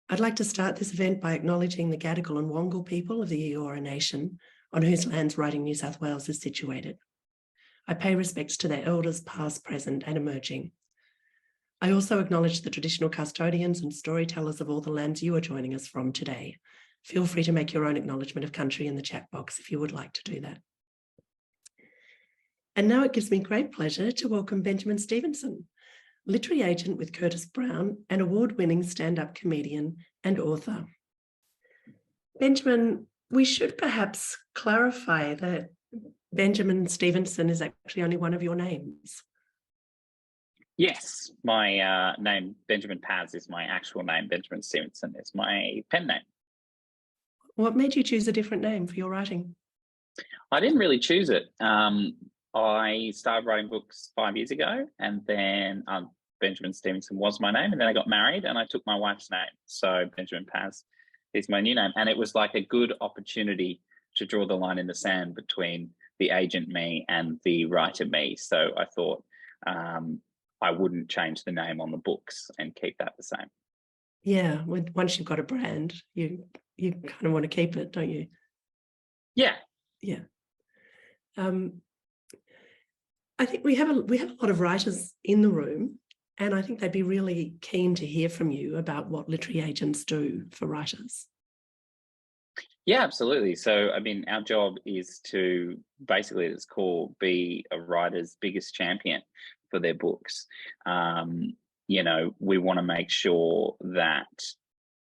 I'd like to start this event by acknowledging the Gadigal and Wongal people of the Eora Nation, on whose lands Writing New South Wales is situated. I pay respects to their elders, past, present, and emerging. I also acknowledge the traditional custodians and storytellers of all the lands you are joining us from today. Feel free to make your own acknowledgement of country in the chat box if you would like to do that. And now it gives me great pleasure to welcome Benjamin Stevenson, literary agent with Curtis Brown and award-winning stand-up comedian and author. Benjamin, we should perhaps clarify that Benjamin Stevenson is actually only one of your names. Yes, my name, Benjamin Paz, is my actual name. Benjamin Stevenson is my pen name. What made you choose a different name for your writing? I didn't really choose it. I started writing books 5 years ago, and then Benjamin Stevenson was my name, and then I got married and I took my wife's name. So Benjamin Paz is my new name. And it was like a good opportunity to draw the line in the sand between the agent me and the writer me. So I thought I wouldn't change the name on the books and keep that the same. Yeah, once you've got a brand, you kind of want to keep it, don't you? Yeah. Yeah. I think we have a lot of writers in the room, and I think they'd be really keen to hear from you about what literary agents do for writers. Yeah, absolutely. So, I mean, our job is to basically, at its core, be a writer's biggest champion for their books. You know, we want to make sure that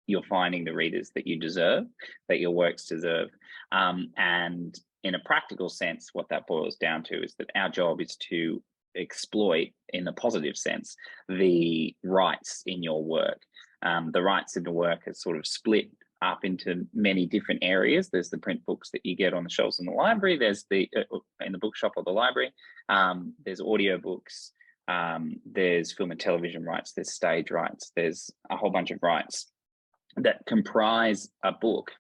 you're finding the readers that you deserve, that your works deserve. And in a practical sense, what that boils down to is that our job is to exploit, in the positive sense, the rights in your work. The rights in the work are sort of split up into many different areas. There's the print books that you get on the shelves in the library. There's the in the bookshop or the library. There's audio books. There's film and television rights. There's stage rights. There's a whole bunch of rights that comprise a book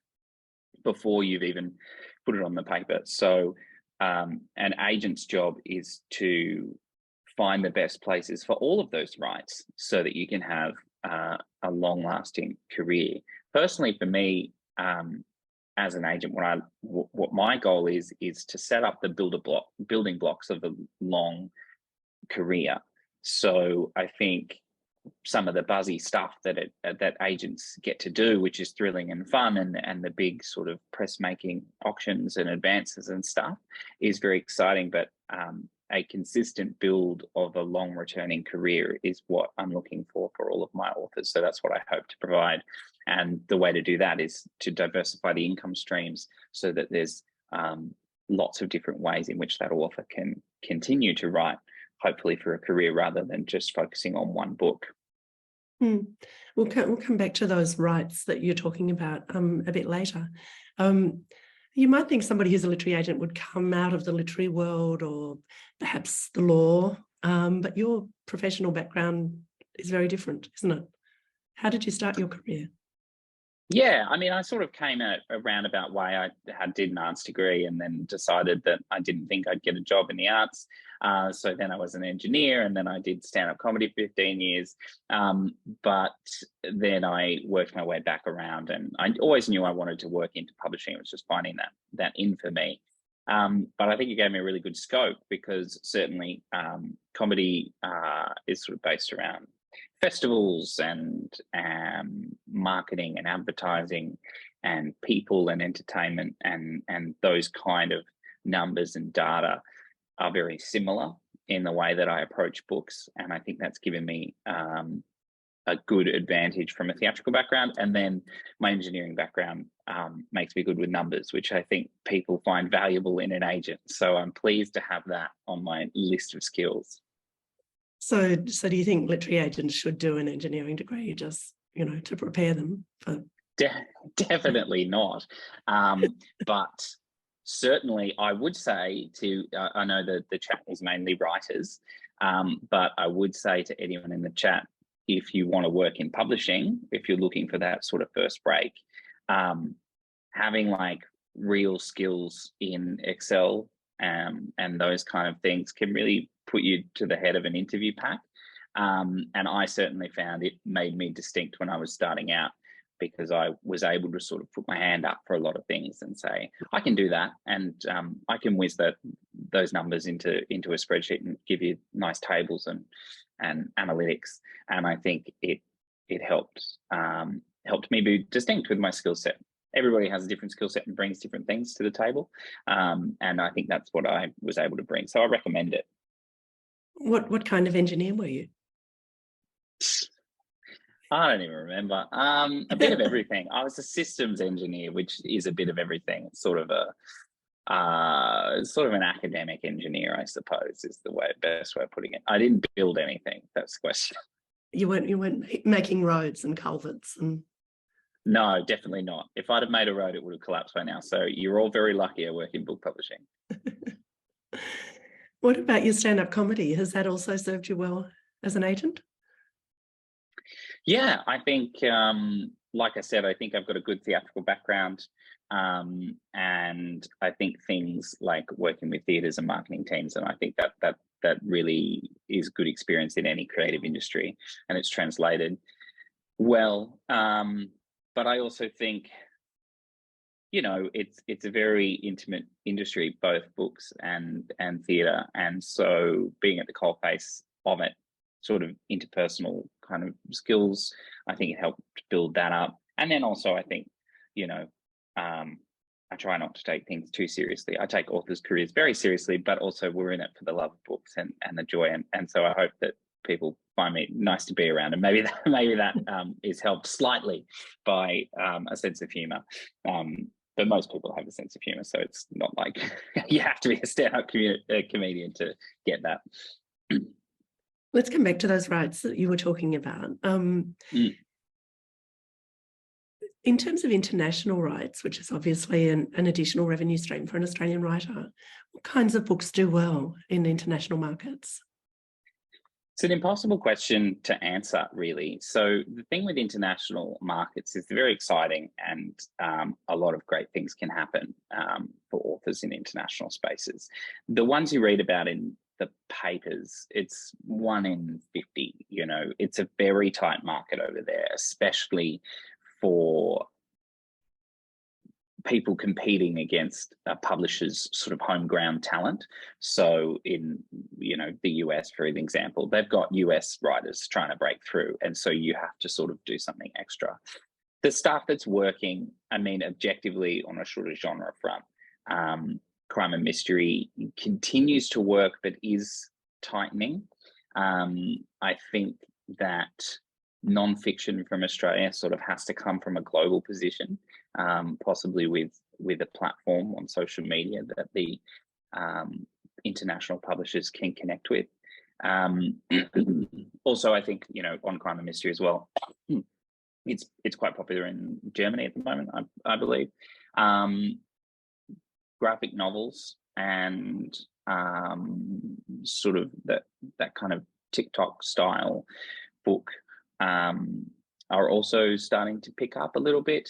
before you've even put it on the paper. So an agent's job is to find the best places for all of those rights so that you can have a long-lasting career. Personally, for me, as an agent, what my goal is to set up the building blocks of a long career. So I think some of the buzzy stuff that agents get to do, which is thrilling and fun, and the big sort of press making auctions and advances and stuff, is very exciting. But a consistent build of a long returning career is what I'm looking for all of my authors. So that's what I hope to provide. And the way to do that is to diversify the income streams so that there's lots of different ways in which that author can continue to write, hopefully for a career rather than just focusing on one book. We'll come back to those rights that you're talking about a bit later. You might think somebody who's a literary agent would come out of the literary world or perhaps the law, but your professional background is very different, isn't it? How did you start your career? Yeah, I mean, I sort of came at a roundabout way. I did an arts degree and then decided that I didn't think I'd get a job in the arts. So then I was an engineer, and then I did stand-up comedy for 15 years. But then I worked my way back around, and I always knew I wanted to work into publishing. It was just finding that in for me. But I think it gave me a really good scope, because certainly comedy is sort of based around festivals and marketing and advertising and people and entertainment, and those kind of numbers and data are very similar in the way that I approach books. And I think that's given me a good advantage from a theatrical background. And then my engineering background makes me good with numbers, which I think people find valuable in an agent. So I'm pleased to have that on my list of skills. So do you think literary agents should do an engineering degree just, to prepare them for? Definitely not. But certainly I would say I know that the chat is mainly writers, but I would say to anyone in the chat, if you want to work in publishing, if you're looking for that sort of first break, having like real skills in Excel and those kind of things can really put you to the head of an interview pack. And I certainly found it made me distinct when I was starting out. because I was able to sort of put my hand up for a lot of things and say, I can do that. And I can whiz those numbers into a spreadsheet and give you nice tables and analytics. And I think it helped me be distinct with my skill set. Everybody has a different skill set and brings different things to the table. And I think that's what I was able to bring. So I recommend it. What kind of engineer were you? I don't even remember. A bit of everything. I was a systems engineer, which is a bit of everything. It's sort of an academic engineer, I suppose, is the best way of putting it. I didn't build anything. That's the question. You weren't making roads and culverts and. No, definitely not. If I'd have made a road, it would have collapsed by now. So you're all very lucky I work in book publishing. What about your stand-up comedy? Has that also served you well as an agent? Yeah, I think, like I said, I think I've got a good theatrical background. And I think things like working with theatres and marketing teams, and I think that really is good experience in any creative industry, and it's translated well. But I also think, it's a very intimate industry, both books and theatre, and so being at the coalface of it, sort of interpersonal kind of skills, I think it helped build that up. And then also I think, I try not to take things too seriously. I take authors' careers very seriously, but also we're in it for the love of books and the joy. And so I hope that people find me nice to be around, and maybe that is helped slightly by a sense of humour. But most people have a sense of humour, so it's not like you have to be a stand-up comedian to get that. Let's come back to those rights that you were talking about. In terms of international rights, which is obviously an additional revenue stream for an Australian writer, what kinds of books do well in international markets? It's an impossible question to answer, really. So the thing with international markets is they're very exciting, and a lot of great things can happen for authors in international spaces. The ones you read about in the papers, it's 1 in 50. It's a very tight market over there, especially for people competing against publishers' sort of home ground talent. So in, the US, for an example, they've got US writers trying to break through. And so you have to sort of do something extra. The stuff that's working, objectively on a sort of genre front, crime and mystery continues to work, but is tightening. I think that non-fiction from Australia sort of has to come from a global position, possibly with a platform on social media that the international publishers can connect with. Also, I think, on crime and mystery as well, it's quite popular in Germany at the moment, I believe. Graphic novels and sort of that kind of TikTok style book are also starting to pick up a little bit.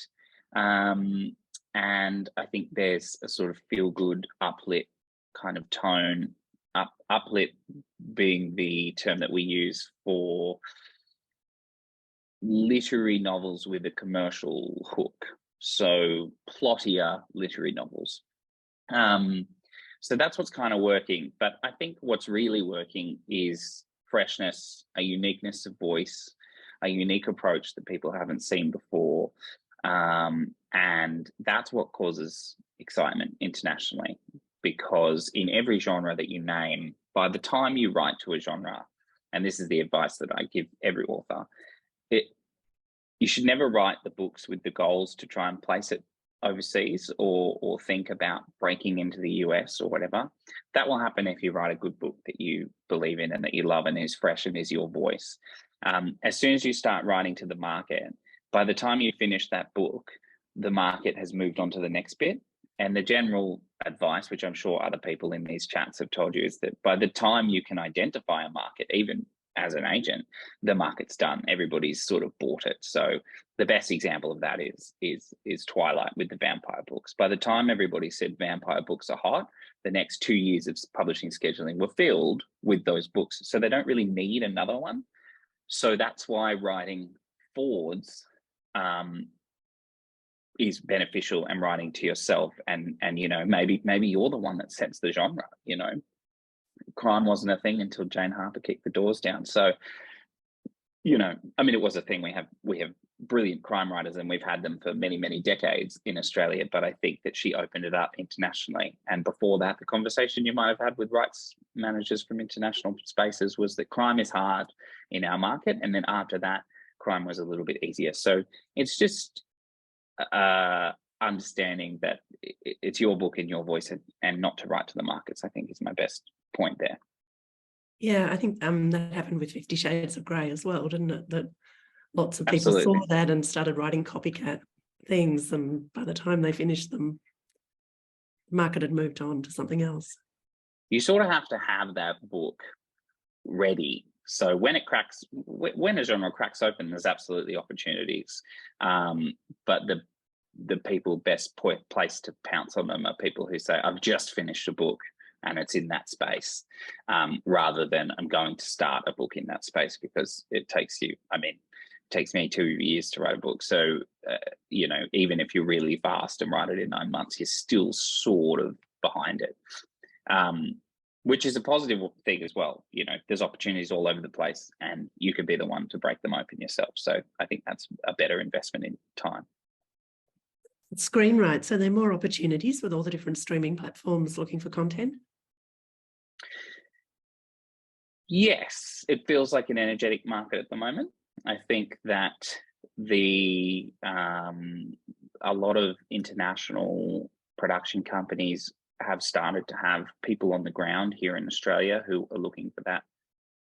And I think there's a sort of feel-good, uplit kind of tone, uplit being the term that we use for literary novels with a commercial hook. So plottier literary novels. So that's what's kind of working. But I think what's really working is freshness, a uniqueness of voice, a unique approach that people haven't seen before. And that's what causes excitement internationally, because in every genre that you name, by the time you write to a genre, and this is the advice that I give every author, you should never write the books with the goals to try and place it overseas or think about breaking into the US or whatever. That will happen if you write a good book that you believe in and that you love and is fresh and is your voice. As soon as you start writing to the market, by the time you finish that book, the market has moved on to the next bit. And the general advice, which I'm sure other people in these chats have told you, is that by the time you can identify a market, even as an agent, the market's done. Everybody's sort of bought it. So the best example of that is Twilight with the vampire books. By the time everybody said vampire books are hot, the next 2 years of publishing scheduling were filled with those books. So they don't really need another one. So that's why writing forwards is beneficial and writing to yourself, and you know, maybe you're the one that sets the genre. You know, crime wasn't a thing until Jane Harper kicked the doors down. So, you know, I mean, it was a thing. We have brilliant crime writers, and we've had them for many decades in Australia, but I think that she opened it up internationally. And before that, the conversation you might have had with rights managers from international spaces was that crime is hard in our market, and then after that, crime was a little bit easier. So it's just understanding that it's your book and your voice, and not to write to the markets, I think, is my best point there. Yeah, I think that happened with 50 Shades of Grey as well, didn't it? That lots of people Absolutely. saw that and started writing copycat things, and by the time they finished them, the market had moved on to something else. You sort of have to have that book ready. So when it cracks, when a genre cracks open, there's absolutely opportunities. But the people best placed to pounce on them are people who say, I've just finished a book and it's in that space, rather than I'm going to start a book in that space, because it takes you, I mean, it takes me 2 years to write a book. So, you know, even if you're really fast and write it in 9 months, you're still sort of behind it, which is a positive thing as well. You know, there's opportunities all over the place, and you can be the one to break them open yourself. So I think that's a better investment in time. Screenwrite, so there are more opportunities with all the different streaming platforms looking for content? Yes, it feels like an energetic market at the moment. I think that a lot of international production companies have started to have people on the ground here in Australia who are looking for that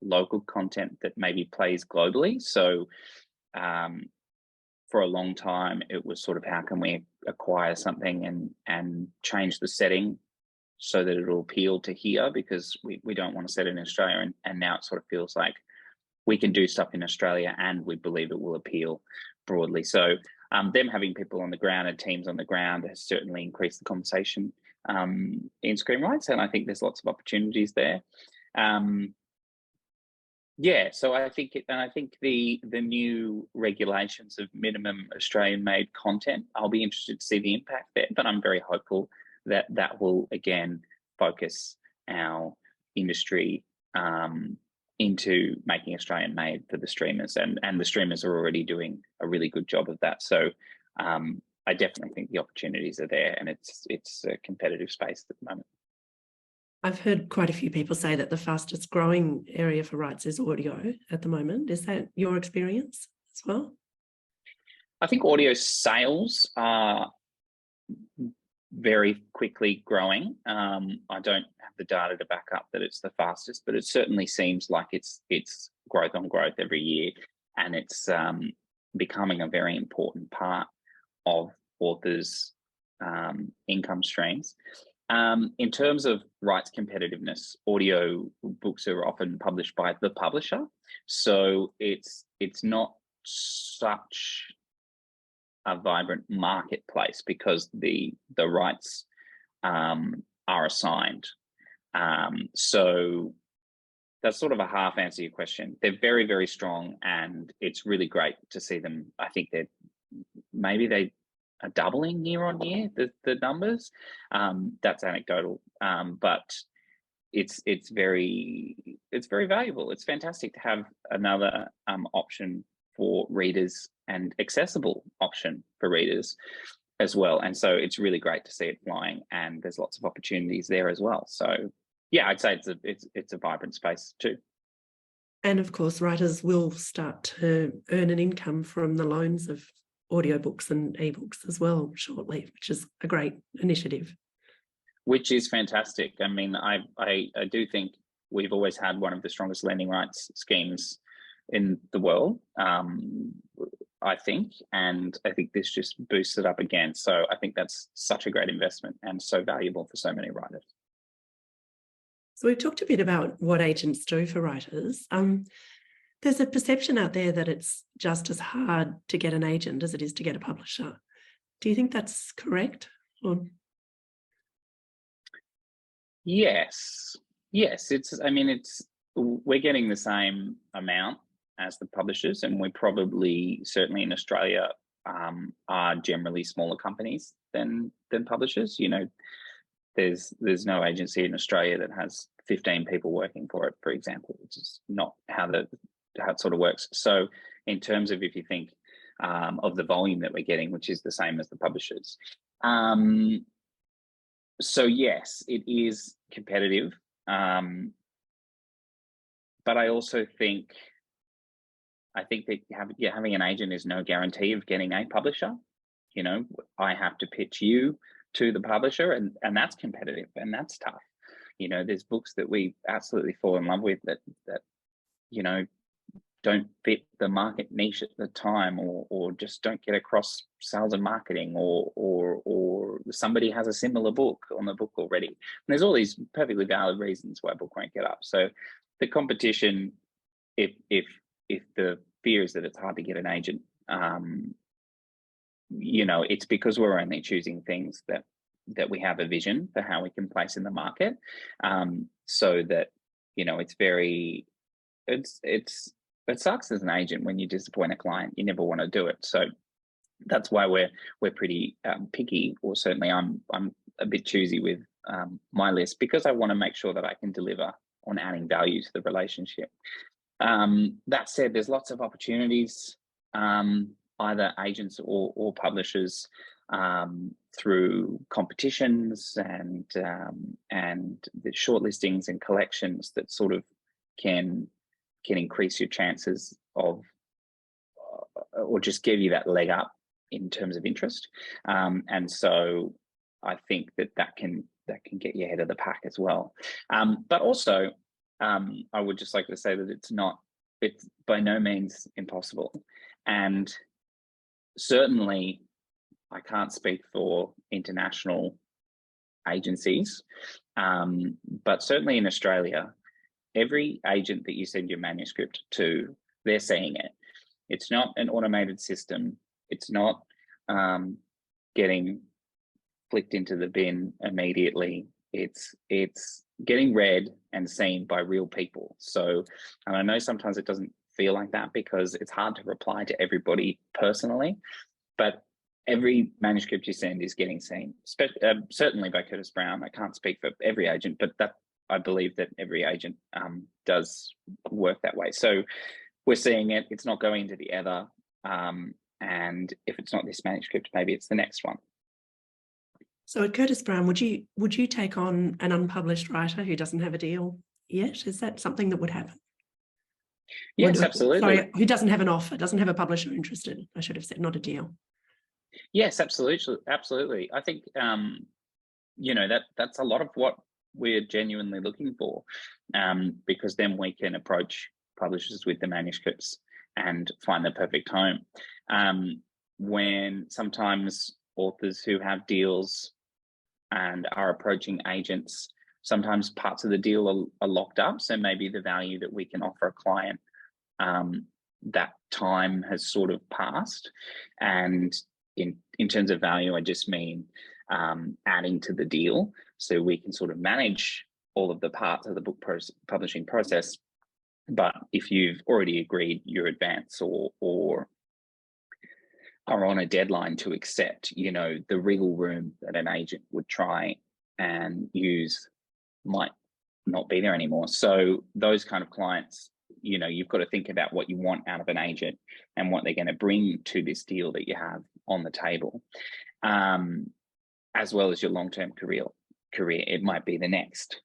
local content that maybe plays globally. So for a long time, it was sort of, how can we acquire something and change the setting so that it'll appeal to here, because we don't want to set it in Australia. And now it sort of feels like we can do stuff in Australia and we believe it will appeal broadly. So them having people on the ground and teams on the ground has certainly increased the conversation in screenwrites, and I think there's lots of opportunities there. Yeah, so I think the new regulations of minimum Australian-made content, I'll be interested to see the impact there, but I'm very hopeful that will again focus our industry into making Australian-made for the streamers, and the streamers are already doing a really good job of that. So I definitely think the opportunities are there, and it's a competitive space at the moment. I've heard quite a few people say that the fastest growing area for rights is audio at the moment. Is that your experience as well? I think audio sales are very quickly growing. I don't have the data to back up that it's the fastest, but it certainly seems like it's growth on growth every year, and it's becoming a very important part of authors' income streams. In terms of rights competitiveness, audio books are often published by the publisher, so it's not such a vibrant marketplace because the rights are assigned. So that's sort of a half answer to your question. They're very strong, and it's really great to see them. I think they are doubling year on year, the numbers. That's anecdotal, but it's very valuable. It's fantastic to have another option for readers, and accessible option for readers as well. And so it's really great to see it flying, and there's lots of opportunities there as well. So yeah, I'd say it's a vibrant space too. And of course, writers will start to earn an income from the loans of audiobooks and ebooks as well shortly, which is a great initiative. Which is fantastic. I mean, I do think we've always had one of the strongest lending rights schemes in the world, I think, and I think this just boosts it up again. So I think that's such a great investment and so valuable for so many writers. So we've talked a bit about what agents do for writers. There's a perception out there that it's just as hard to get an agent as it is to get a publisher. Do you think that's correct? Or... Yes. We're getting the same amount as the publishers, and we're probably, certainly in Australia, are generally smaller companies than publishers. You know, there's no agency in Australia that has 15 people working for it, for example, which is not how it sort of works. So in terms of, if you think of the volume that we're getting, which is the same as the publishers. So yes, it is competitive. But I also think that having an agent is no guarantee of getting a publisher. You know, I have to pitch you to the publisher, and that's competitive and that's tough. You know, there's books that we absolutely fall in love with that you know, don't fit the market niche at the time, or just don't get across sales and marketing, or somebody has a similar book on the book already. And there's all these perfectly valid reasons why a book won't get up. So the competition, if the fear is that it's hard to get an agent, you know, it's because we're only choosing things that we have a vision for how we can place in the market, so that, you know, it sucks as an agent when you disappoint a client. You never want to do it. So that's why we're pretty picky, or certainly I'm a bit choosy with my list, because I want to make sure that I can deliver on adding value to the relationship. That said, there's lots of opportunities, either agents or publishers, through competitions and the shortlistings and collections that sort of can increase your chances of, or just give you that leg up in terms of interest. And so I think that can get you ahead of the pack as well. But also, I would just like to say that it's by no means impossible. And certainly I can't speak for international agencies, but certainly in Australia, every agent that you send your manuscript to, they're seeing it. It's not an automated system. It's not getting flicked into the bin immediately. It's getting read and seen by real people. So, and I know sometimes it doesn't feel like that because it's hard to reply to everybody personally, but every manuscript you send is getting seen, certainly by Curtis Brown. I can't speak for every agent, but I believe that every agent does work that way. So we're seeing it. It's not going into the ether. And if it's not this manuscript, maybe it's the next one. So at Curtis Brown, would you take on an unpublished writer who doesn't have a deal yet? Is that something that would happen? Yes, absolutely. Sorry, who doesn't have an offer, doesn't have a publisher interested. I should have said, not a deal. Yes, absolutely. I think you know, that's a lot of what we're genuinely looking for, because then we can approach publishers with the manuscripts and find the perfect home. When sometimes authors who have deals and are approaching agents, sometimes parts of the deal are locked up. So maybe the value that we can offer a client, that time has sort of passed. And in terms of value, I just mean adding to the deal, so we can sort of manage all of the parts of the book publishing process. But if you've already agreed your advance or are on a deadline to accept, you know, the wriggle room that an agent would try and use might not be there anymore. So those kind of clients, you know, you've got to think about what you want out of an agent and what they're going to bring to this deal that you have on the table, as well as your long-term career. It might be the next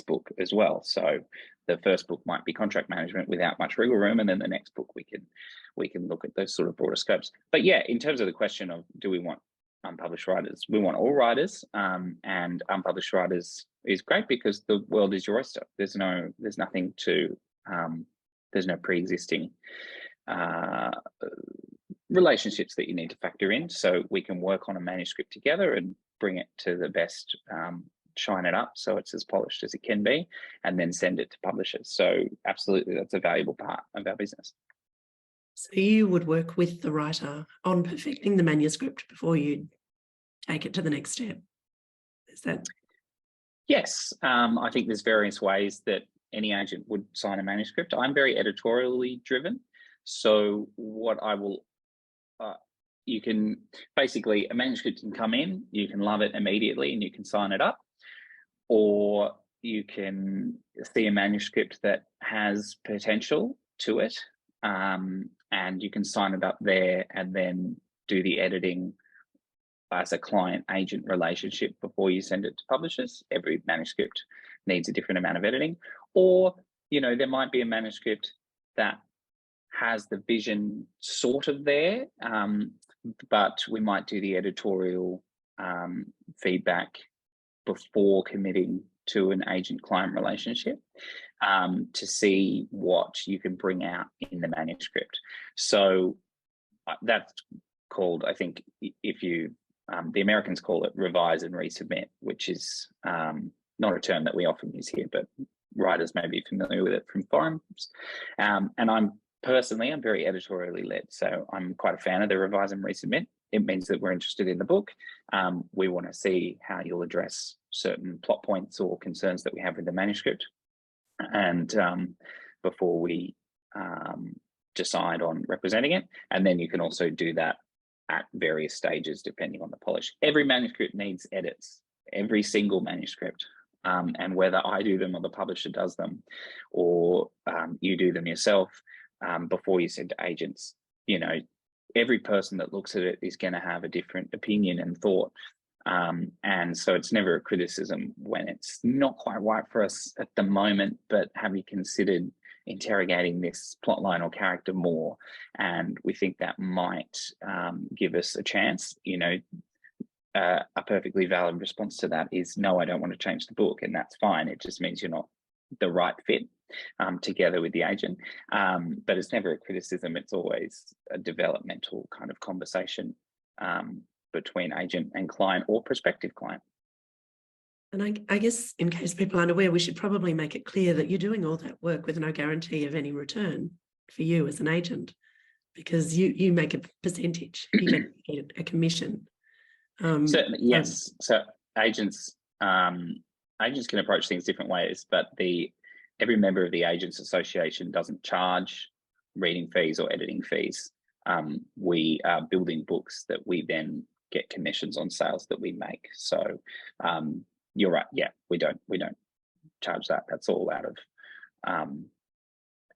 book as well. So the first book might be contract management without much wriggle room, and then the next book we can look at those sort of broader scopes. But yeah, in terms of the question of do we want unpublished writers, we want all writers, and unpublished writers is great because the world is your oyster. There's no pre-existing relationships that you need to factor in. So we can work on a manuscript together and bring it to the best, shine it up so it's as polished as it can be, and then send it to publishers. So absolutely, that's a valuable part of our business. So you would work with the writer on perfecting the manuscript before you take it to the next step. Is that? Yes, I think there's various ways that any agent would sign a manuscript. I'm very editorially driven. So what I will you can basically, a manuscript can come in, you can love it immediately and you can sign it up, or you can see a manuscript that has potential to it, and you can sign it up there and then do the editing as a client-agent relationship before you send it to publishers. Every manuscript needs a different amount of editing. Or, there might be a manuscript that has the vision sort of there, but we might do the editorial feedback before committing to an agent-client relationship, to see what you can bring out in the manuscript. So that's called, I think, if you, the Americans call it revise and resubmit, which is not a term that we often use here, but writers may be familiar with it from forums. And I'm very editorially led, so I'm quite a fan of the revise and resubmit. It means that we're interested in the book. We want to see how you'll address certain plot points or concerns that we have with the manuscript, and before we decide on representing it. And then you can also do that at various stages depending on the polish. Every manuscript needs edits, every single manuscript. And whether I do them or the publisher does them, or you do them yourself before you send to agents, every person that looks at it is going to have a different opinion and thought. And so it's never a criticism when it's not quite right for us at the moment, but have you considered interrogating this plotline or character more? And we think that might give us a chance. A perfectly valid response to that is, no, I don't want to change the book, and that's fine. It just means you're not the right fit together with the agent. But it's never a criticism. It's always a developmental kind of conversation between agent and client or prospective client. And I guess, in case people aren't aware, we should probably make it clear that you're doing all that work with no guarantee of any return for you as an agent, because you make a percentage, you get a commission. Certainly, yes. So agents can approach things different ways, but every member of the Agents Association doesn't charge reading fees or editing fees. We are building books that we then get commissions on sales that we make. So you're right. Yeah, we don't charge that. That's all out of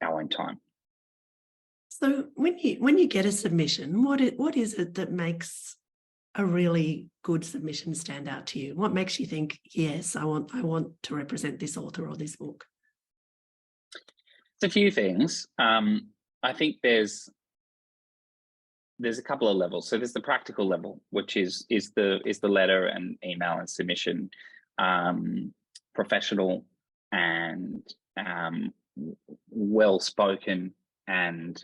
our own time. So when you get a submission, what is it that makes a really good submission stand out to you? What makes you think, yes, I want to represent this author or this book? It's a few things. I think there's a couple of levels. So there's the practical level, which is the letter and email and submission professional and well spoken, and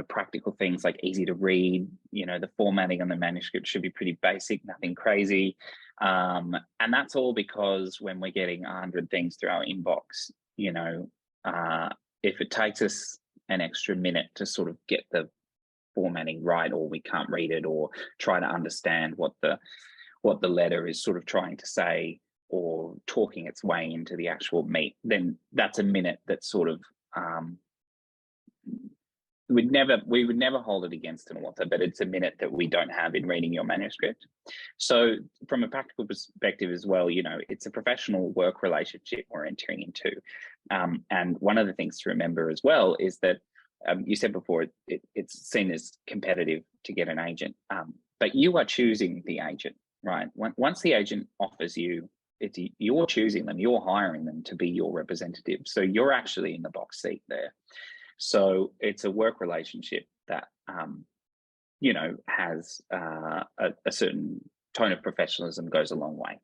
practical things like easy to read. The formatting on the manuscript should be pretty basic, nothing crazy. And that's all because when we're getting 100 things through our inbox, if it takes us an extra minute to sort of get the formatting right, or we can't read it, or try to understand what the letter is sort of trying to say, or talking its way into the actual meat, then that's a minute that sort of we would never hold it against an author, but it's a minute that we don't have in reading your manuscript. So from a practical perspective as well, it's a professional work relationship we're entering into. And one of the things to remember as well is that you said before, it's seen as competitive to get an agent, but you are choosing the agent, right? Once the agent offers you, you're choosing them, you're hiring them to be your representative. So you're actually in the box seat there. So it's a work relationship that, has a certain tone of professionalism goes a long way,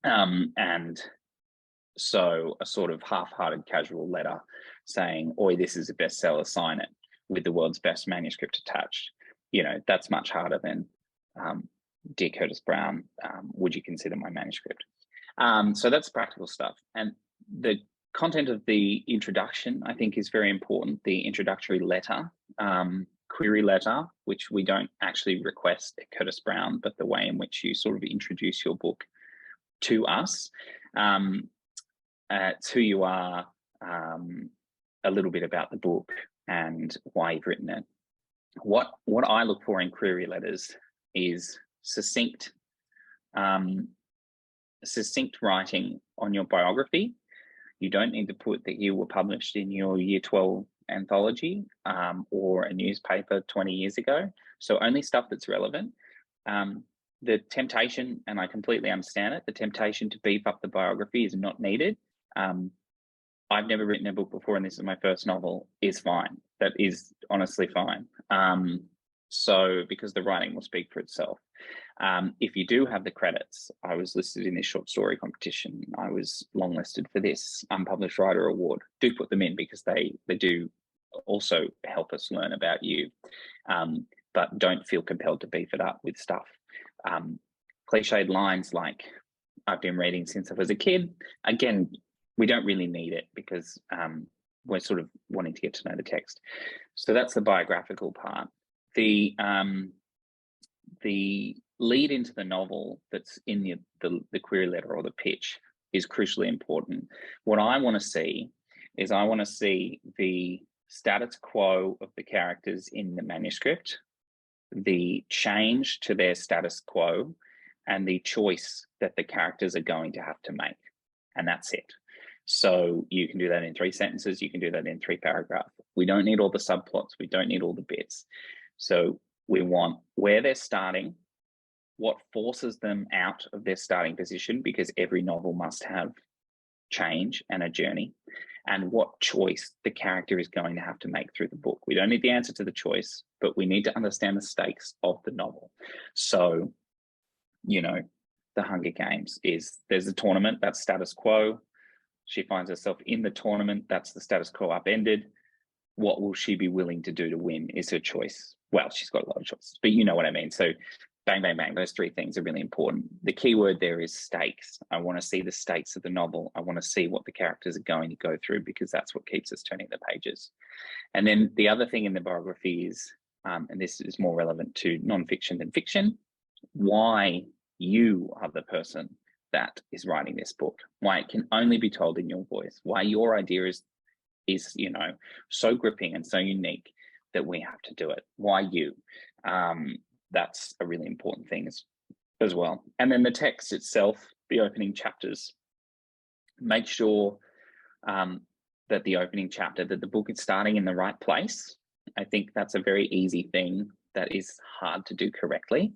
and so a sort of half-hearted casual letter saying, "Oi, this is a bestseller, sign it," with the world's best manuscript attached, that's much harder than, "Dear Curtis Brown, would you consider my manuscript?" So that's practical stuff. And the content of the introduction, I think, is very important. The introductory letter, query letter, which we don't actually request at Curtis Brown, but the way in which you sort of introduce your book to us. It's who you are, a little bit about the book and why you've written it, what I look for in query letters is succinct writing on your biography. You don't need to put that you were published in your year 12 anthology or a newspaper 20 years ago. So only stuff that's relevant. The temptation, and I completely understand it, the temptation to beef up the biography is not needed. I've never written a book before, and this is my first novel, is fine. That is honestly fine. So because the writing will speak for itself. If you do have the credits, I was listed in this short story competition. I was longlisted for this Unpublished Writer Award. Do put them in because they do also help us learn about you. But don't feel compelled to beef it up with stuff. Cliched lines like, I've been reading since I was a kid. Again, we don't really need it because we're sort of wanting to get to know the text. So that's the biographical part. The lead into the novel that's in the query letter or the pitch is crucially important. What I want to see is I want to see the status quo of the characters in the manuscript, the change to their status quo, and the choice that the characters are going to have to make. And that's it. So you can do that in 3 sentences. You can do that in 3 paragraphs. We don't need all the subplots. We don't need all the bits. So we want where they're starting, what forces them out of their starting position, because every novel must have change and a journey, and what choice the character is going to have to make through the book. We don't need the answer to the choice, but we need to understand the stakes of the novel. So, you know, the Hunger Games there's a tournament, that's status quo. She finds herself in the tournament, that's the status quo upended. What will she be willing to do to win is her choice. Well, she's got a lot of choices, but you know what I mean. So bang, bang, bang, those 3 things are really important. The key word there is stakes. I want to see the stakes of the novel. I want to see what the characters are going to go through, because that's what keeps us turning the pages. And then the other thing in the biography is, and this is more relevant to nonfiction than fiction, why you are the person that is writing this book, why it can only be told in your voice, why your idea is so gripping and so unique that we have to do it. Why you? That's a really important thing as well. And then the text itself, the opening chapters, make sure that the opening chapter, that the book is starting in the right place. I think that's a very easy thing that is hard to do correctly.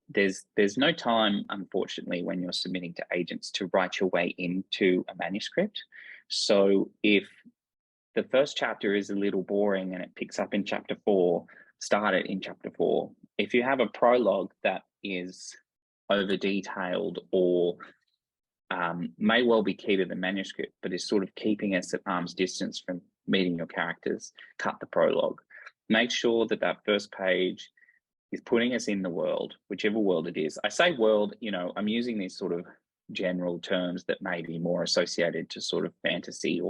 There's no time, unfortunately, when you're submitting to agents to write your way into a manuscript. So if the first chapter is a little boring and it picks up in chapter 4, start it in chapter 4. If you have a prologue that is over detailed or may well be key to the manuscript, but is sort of keeping us at arm's distance from meeting your characters, cut the prologue. Make sure that that first page is putting us in the world, whichever world it is. I say world, I'm using these sort of general terms that may be more associated to sort of fantasy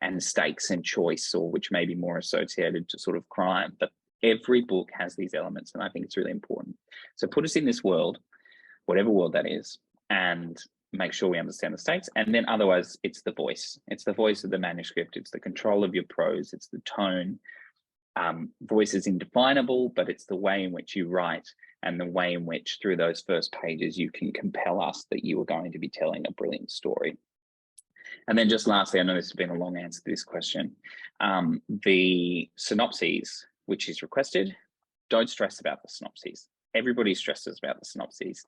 and stakes and choice, or which may be more associated to sort of crime. But every book has these elements, and I think it's really important. So put us in this world, whatever world that is, and make sure we understand the stakes. And then otherwise, it's the voice. It's the voice of the manuscript. It's the control of your prose. It's the tone. Voice is indefinable, but it's the way in which you write and the way in which through those first pages you can compel us that you are going to be telling a brilliant story. And then just lastly, I know this has been a long answer to this question, the synopses, which is requested, don't stress about the synopses. Everybody stresses about the synopses.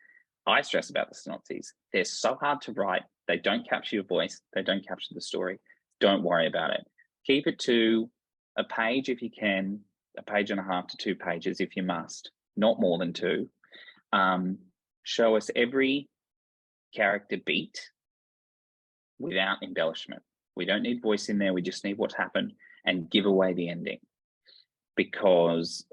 I stress about the synopses. They're so hard to write. They don't capture your voice. They don't capture the story. Don't worry about it. Keep it to a page if you can, a page and a half to 2 pages if you must, not more than 2. Show us every character beat without embellishment. We don't need voice in there. We just need what's happened, and give away the ending, because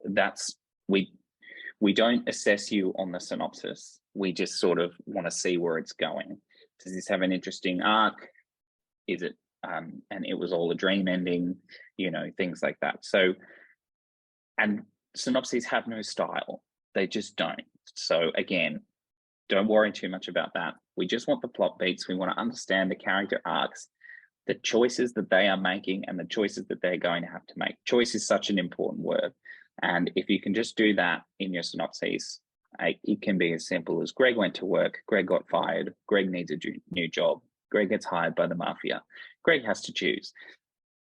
we don't assess you on the synopsis. We just sort of want to see where it's going. Does this have an interesting arc? Is it and it was all a dream ending, things like that. So, and synopses have no style. They just don't. So again, don't worry too much about that. We just want the plot beats. We want to understand the character arcs, the choices that they are making, and the choices that they're going to have to make. Choice is such an important word. And if you can just do that in your synopses, it can be as simple as Greg went to work, Greg got fired, Greg needs a new job, Greg gets hired by the mafia, Greg has to choose.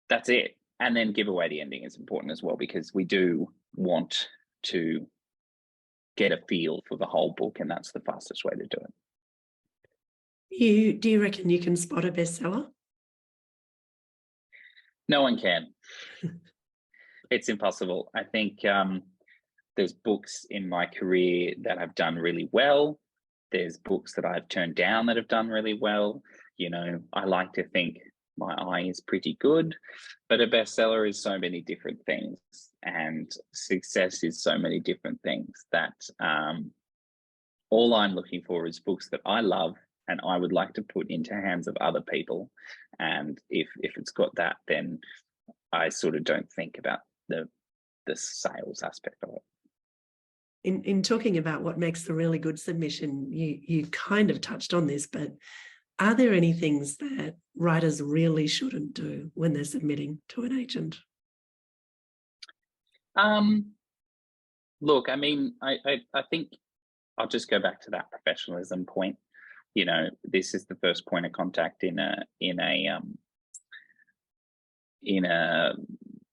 That's it. And then give away the ending is important as well, because we do want to get a feel for the whole book, and that's the fastest way to do it. Do you reckon you can spot a bestseller? No one can. It's impossible. I think there's books in my career that have done really well. There's books that I've turned down that have done really well. You know, I like to think my eye is pretty good, but a bestseller is so many different things, and success is so many different things that all I'm looking for is books that I love and I would like to put into hands of other people. And if it's got that, then I sort of don't think about the sales aspect of it. In talking about what makes the really good submission, you kind of touched on this, but are there any things that writers really shouldn't do when they're submitting to an agent? Look, I mean, I think I'll just go back to that professionalism point. You know, this is the first point of contact in a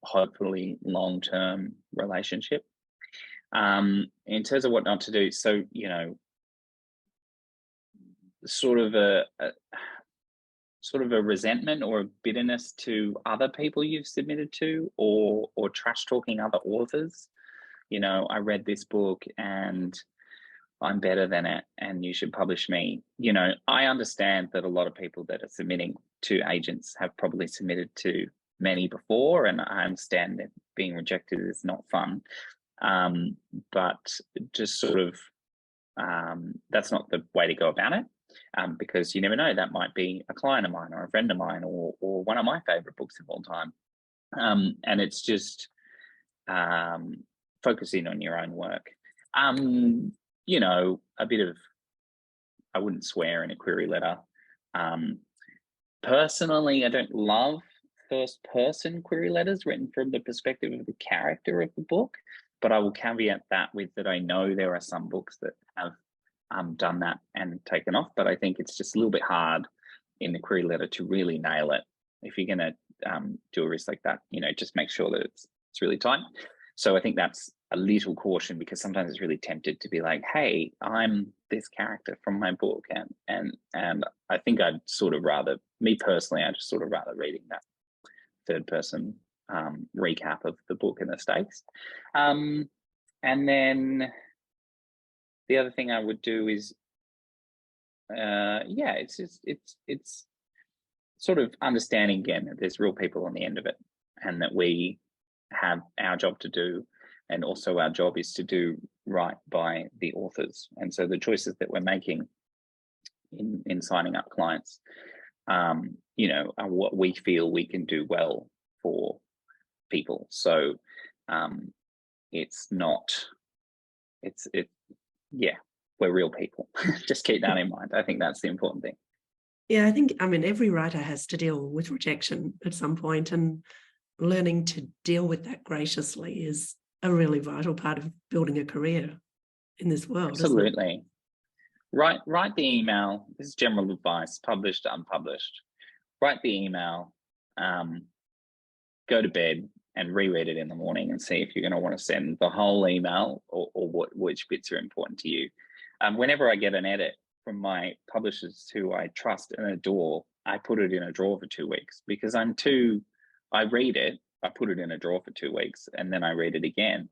hopefully long-term relationship. In terms of what not to do, so, you know, sort of a resentment or a bitterness to other people you've submitted to, or trash talking other authors. You know, I read this book and I'm better than it and you should publish me. You know, I understand that a lot of people that are submitting to agents have probably submitted to many before, and I understand that being rejected is not fun. But just sort of, that's not the way to go about it, because you never know, that might be a client of mine or a friend of mine or one of my favorite books of all time. And it's just focusing on your own work. You know, a bit of, I wouldn't swear in a query letter. Personally, I don't love first person query letters written from the perspective of the character of the book, but I will caveat that with that I know there are some books that have done that and taken off, but I think it's just a little bit hard in the query letter to really nail it. If you're going to do a risk like that, you know, just make sure that it's really tight. So I think that's a little caution, because sometimes it's really tempted to be like, hey, I'm this character from my book. And I think I'd sort of rather, me personally, I just sort of rather reading that third person recap of the book and the stakes. And then the other thing I would do is, it's sort of understanding again that there's real people on the end of it, and that we have our job to do, and also our job is to do right by the authors. And so the choices that we're making in signing up clients, you know, are what we feel we can do well for people. So we're real people. Just keep that in mind. I think that's the important thing. Yeah, I mean, every writer has to deal with rejection at some point, and learning to deal with that graciously is a really vital part of building a career in this world. Absolutely. Write the email. This is general advice, published, unpublished. Write the email, go to bed and reread it in the morning and see if you're going to want to send the whole email or which bits are important to you. Whenever I get an edit from my publishers who I trust and adore, I put it in a drawer for 2 weeks, because I read it, I put it in a drawer for 2 weeks, and then I read it again,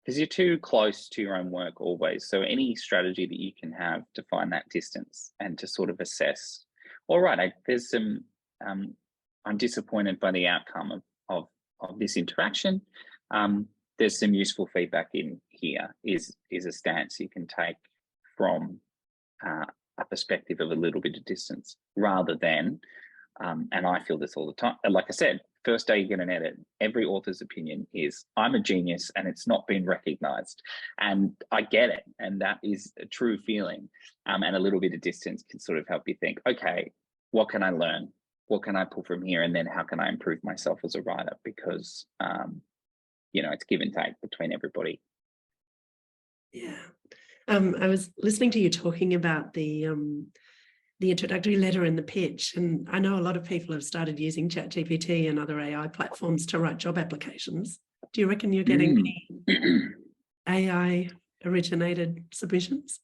because you're too close to your own work always. So any strategy that you can have to find that distance and to sort of assess, all right, there's some, I'm disappointed by the outcome of this interaction. There's some useful feedback in here, is a stance you can take from a perspective of a little bit of distance, rather than, and I feel this all the time, like I said, first day you get an edit, every author's opinion is, I'm a genius and it's not been recognized. And I get it. And that is a true feeling. And a little bit of distance can sort of help you think, okay, what can I learn? What can I pull from here? And then how can I improve myself as a writer? Because it's give and take between everybody. Yeah. I was listening to you talking about the introductory letter and the pitch, and I know a lot of people have started using ChatGPT and other AI platforms to write job applications. Do you reckon you're getting any AI originated submissions?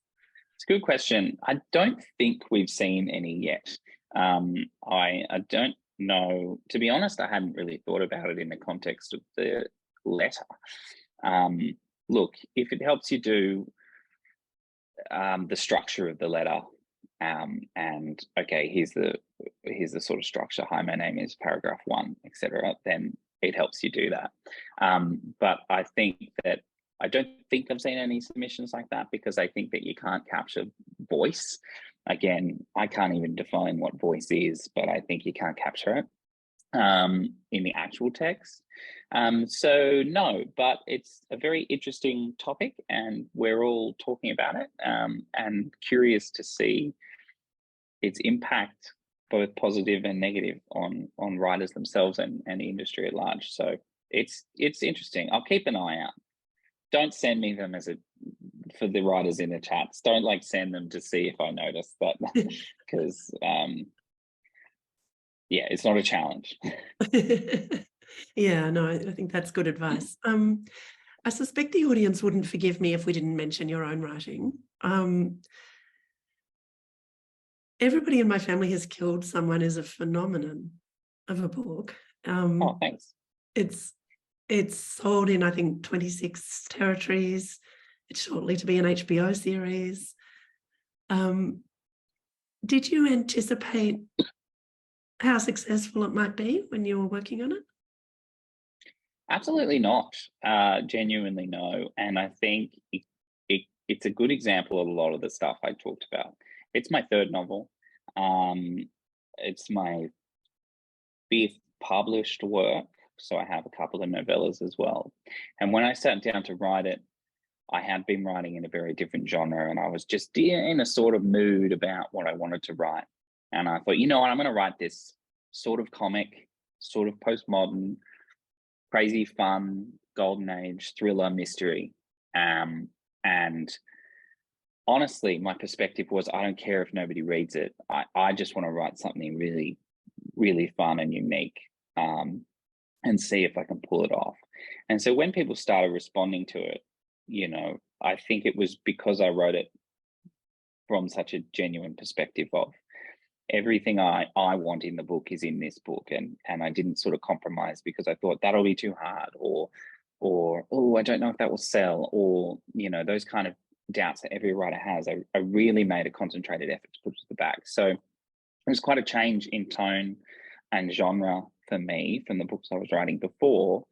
It's a good question. I don't think we've seen any yet. I don't know. To be honest, I hadn't really thought about it in the context of the letter. Look, if it helps you do the structure of the letter, and okay, here's the sort of structure. Hi, my name is paragraph 1, etc. Then it helps you do that. But I don't think I've seen any submissions like that, because I think that you can't capture voice. Again, I can't even define what voice is, but I think you can't capture it in the actual text. So no, but it's a very interesting topic, and we're all talking about it, and curious to see its impact, both positive and negative, on writers themselves and the industry at large. So it's interesting. I'll keep an eye out. Don't send me them for the writers in the chats. Don't send them to see if I notice that, because yeah, it's not a challenge. Yeah, no, I think that's good advice. I suspect the audience wouldn't forgive me if we didn't mention your own writing. Everybody in my family has killed someone is a phenomenon of a book. Oh, thanks. It's sold in, I think, 26 territories. It's shortly to be an HBO series. Did you anticipate how successful it might be when you were working on it? Absolutely not. Genuinely no. And I think it's a good example of a lot of the stuff I talked about. It's my 3rd novel. It's my 5th published work. So I have a couple of novellas as well. And when I sat down to write it, I had been writing in a very different genre, and I was just in a sort of mood about what I wanted to write. And I thought, you know what, I'm going to write this sort of comic, sort of postmodern, crazy fun, golden age, thriller, mystery. And honestly, my perspective was, I don't care if nobody reads it. I just want to write something really, really fun and unique, and see if I can pull it off. And so when people started responding to it, I think it was because I wrote it from such a genuine perspective of everything I want in the book is in this book, and I didn't sort of compromise because I thought that'll be too hard, or oh, I don't know if that will sell, or those kind of doubts that every writer has. I really made a concentrated effort to put it to the back. So it was quite a change in tone and genre for me from the books I was writing before,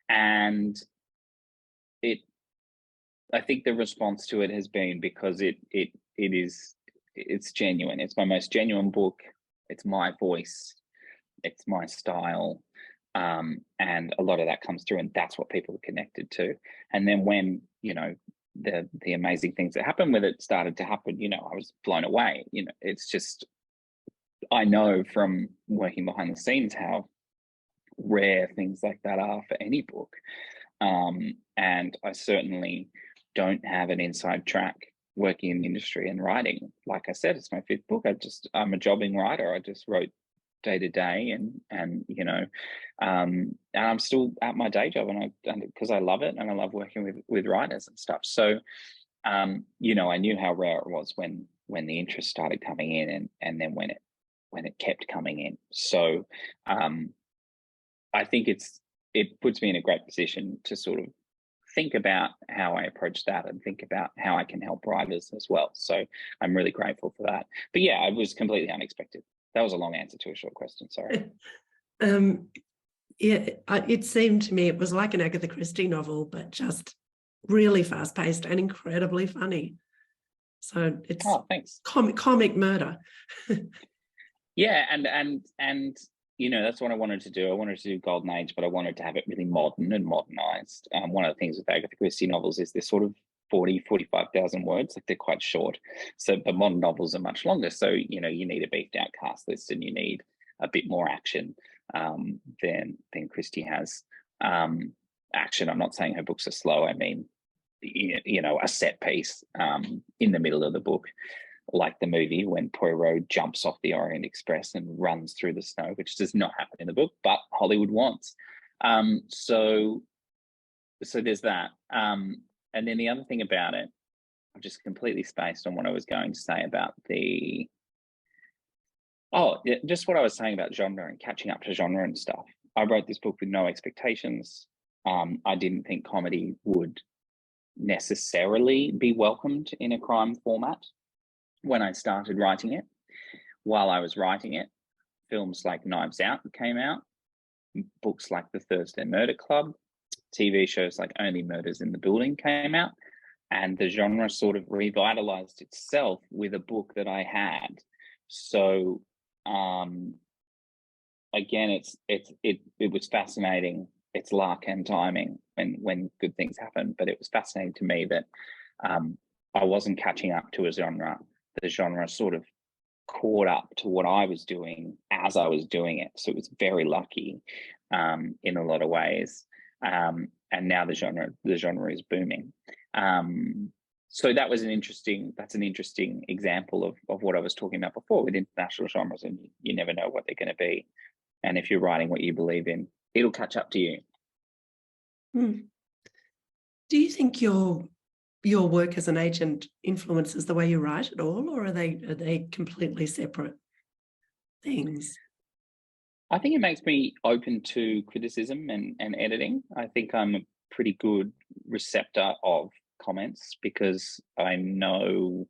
and I think the response to it has been because it's genuine. It's my most genuine book. It's my voice. It's my style. And a lot of that comes through, and that's what people are connected to. And then when, the amazing things that happened with it started to happen, I was blown away. It's just, I know from working behind the scenes how rare things like that are for any book. And I certainly don't have an inside track working in the industry and writing. Like I said, it's my 5th book. I'm a jobbing writer. I just wrote day to day, and I'm still at my day job, and because I love it, and I love working with writers and stuff. So, I knew how rare it was when the interest started coming in, and then when it kept coming in. So, I think it puts me in a great position to sort of think about how I approach that and think about how I can help writers as well. So I'm really grateful for that. But yeah, it was completely unexpected. That was a long answer to a short question. Sorry. Yeah, it seemed to me it was like an Agatha Christie novel, but just really fast paced and incredibly funny. So it's thanks. Comic murder. Yeah, and that's what I wanted to do. I wanted to do Golden Age, but I wanted to have it really modern and modernized. One of the things with Agatha Christie novels is they're sort of 45,000 words, like they're quite short. So, but modern novels are much longer. So, you need a beefed out cast list, and you need a bit more action than Christie has. action. I'm not saying her books are slow. I mean, you know, a set piece in the middle of the book, like the movie when Poirot jumps off the Orient Express and runs through the snow, which does not happen in the book, but Hollywood wants. So there's that. And then the other thing about it, I've just completely spaced on what I was going to say about the. Oh, yeah, just what I was saying about genre and catching up to genre and stuff. I wrote this book with no expectations. I didn't think comedy would necessarily be welcomed in a crime format when I started writing it. While I was writing it, films like Knives Out came out, books like The Thursday Murder Club, TV shows like Only Murders in the Building came out, and the genre sort of revitalized itself with a book that I had. So again, it was fascinating. It's luck and timing when good things happen, but it was fascinating to me that I wasn't catching up to a genre. The genre sort of caught up to what I was doing as I was doing it. So it was very lucky in a lot of ways. And now the genre is booming. So that's an interesting example of what I was talking about before with international genres, and you never know what they're going to be. And if you're writing what you believe in, it'll catch up to you. Do you think your work as an agent influences the way you write at all, or are they completely separate things? I think it makes me open to criticism and editing. I think I'm a pretty good receptor of comments because I know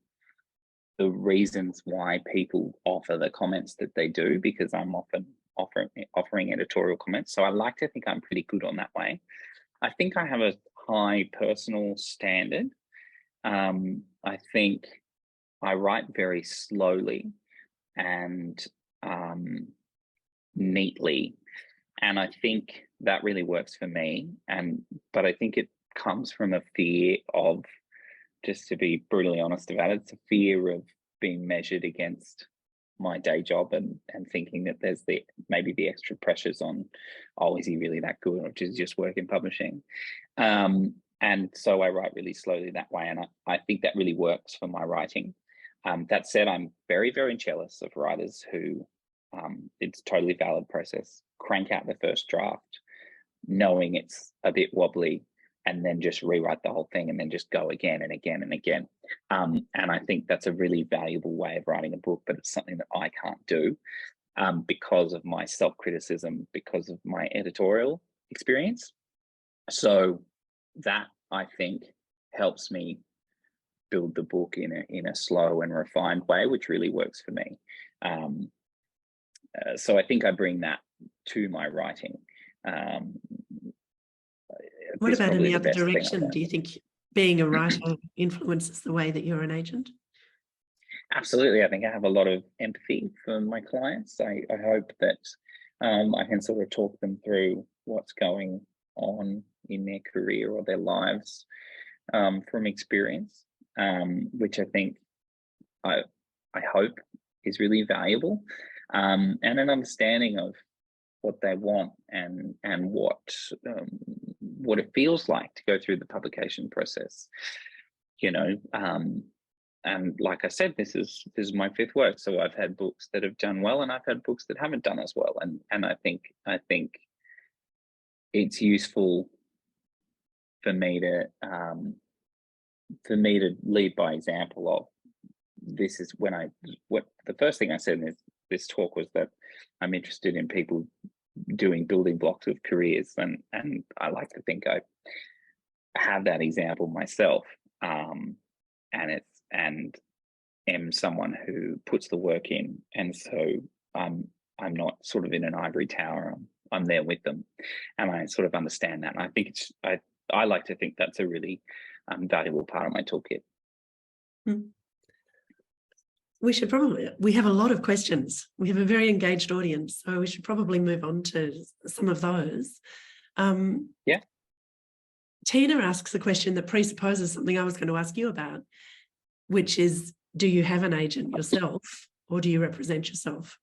the reasons why people offer the comments that they do, because I'm often offering editorial comments. So I like to think I'm pretty good on that way. I think I have a high personal standard. I think I write very slowly and neatly, and I think that really works for me. But I think it comes from a fear of, just to be brutally honest about it, it's a fear of being measured against my day job and thinking that there's maybe the extra pressures on, oh, is he really that good, or does he just work in publishing? And so I write really slowly that way, and I think that really works for my writing. That said, I'm very, very jealous of writers who, it's a totally valid process, crank out the first draft, knowing it's a bit wobbly, and then just rewrite the whole thing and then just go again and again and again. And I think that's a really valuable way of writing a book, but it's something that I can't do because of my self-criticism, because of my editorial experience. So that, I think, helps me build the book in a slow and refined way, which really works for me. So I think I bring that to my writing. What about in the other direction? Do you think being a writer influences the way that you're an agent? Absolutely. I think I have a lot of empathy for my clients. I hope that I can sort of talk them through what's going on in their career or their lives from experience, which I think I hope is really valuable, and an understanding of what they want and what it feels like to go through the publication process, you know. And like I said, this is my fifth work, so I've had books that have done well, and I've had books that haven't done as well, and I think it's useful for me to lead by example of, this is what the first thing I said in this talk was that I'm interested in people doing building blocks of careers, and I like to think I have that example myself, and am someone who puts the work in, and so I'm not sort of in an ivory tower. I'm there with them, and I sort of understand that. And I think I like to think that's a really valuable part of my toolkit. We have a lot of questions. We have a very engaged audience, so we should probably move on to some of those. Yeah. Tina asks a question that presupposes something I was going to ask you about, which is, do you have an agent yourself, or do you represent yourself?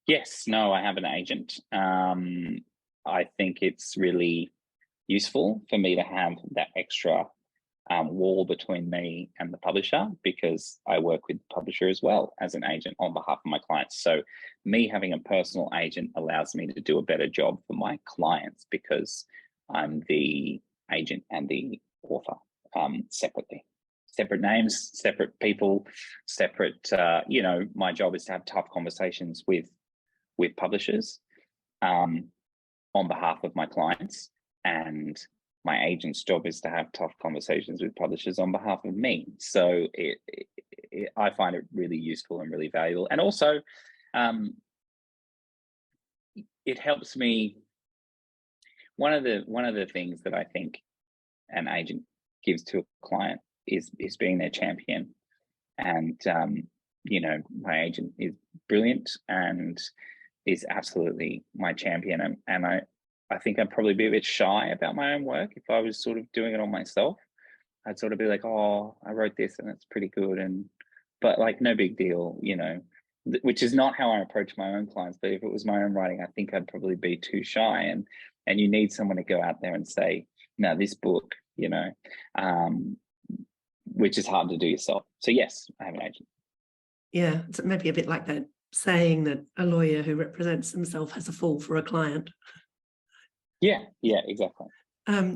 Yes, no, I have an agent. I think it's really useful for me to have that extra wall between me and the publisher, because I work with the publisher as well as an agent on behalf of my clients. So me having a personal agent allows me to do a better job for my clients, because I'm the agent and the author separately. Separate names, separate people, separate, my job is to have tough conversations with publishers on behalf of my clients, and my agent's job is to have tough conversations with publishers on behalf of me. So I find it really useful and really valuable. And also, it helps me. One of the things that I think an agent gives to a client is being their champion. And my agent is brilliant and is absolutely my champion. And I think I'd probably be a bit shy about my own work if I was sort of doing it on myself. I'd sort of be like, oh, I wrote this and it's pretty good, but like, no big deal, which is not how I approach my own clients. But if it was my own writing, I think I'd probably be too shy. And you need someone to go out there and say, no, this book, which is hard to do yourself. So yes, I have an agent. Yeah, it's maybe a bit like that saying that a lawyer who represents himself has a fool for a client. Yeah, exactly.